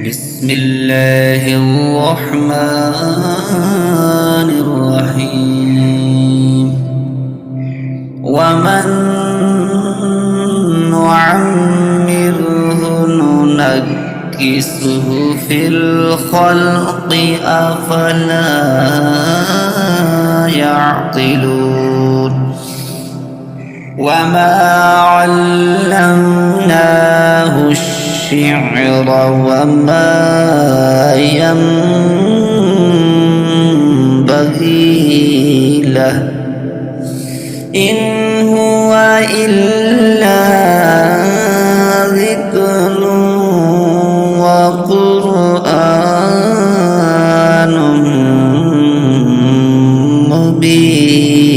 بسم الله الرحمن الرحيم ومن نعمره ننكسه في الخلق أفلا يعقلون وما علمناه الشعر وما ينبغي له إن هو إلا ذكر وقرآن مبين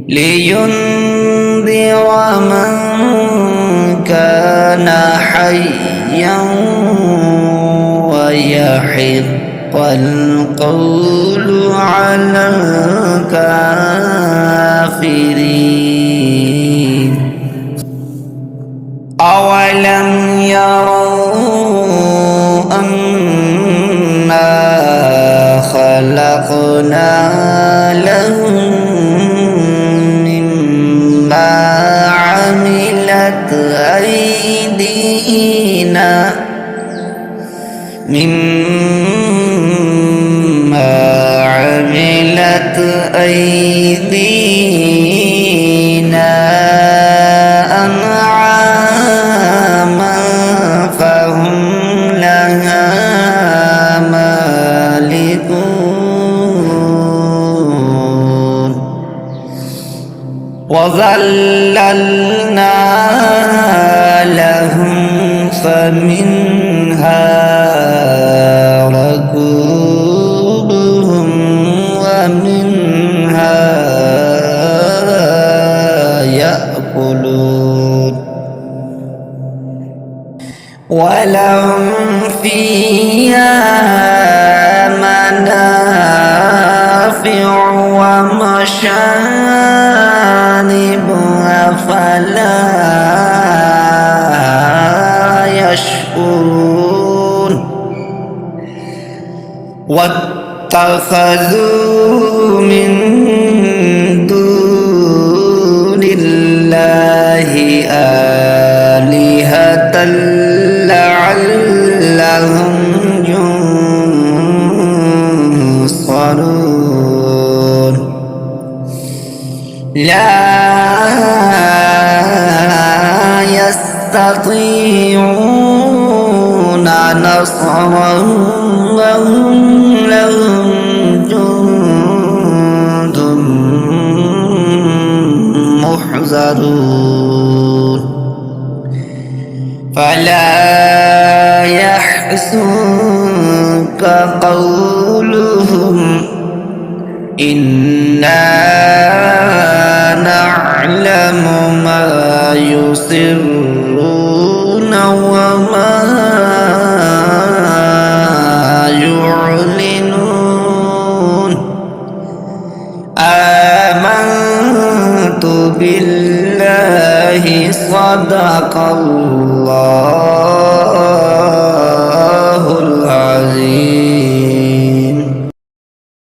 لينذر من كان حيا ويحق القول على الكافرين أولم يروا أنا خلقنا لهم مما عملت أيدينا أنعاما فهم لها مالكون وظللنا لهم فمنها ركوبهم ومنها يأكلون ولهم فيها منافع ومشارب أفلا يشكرون واتخذوا من دون الله آلهة لعلهم ينصرون لا يستطيعون نصرهم وهم لهم جند محضرون فلا يحزنك قولهم إنا نعلم ما يسرون وما يعلنون آمنت بالله صدق الله العظيم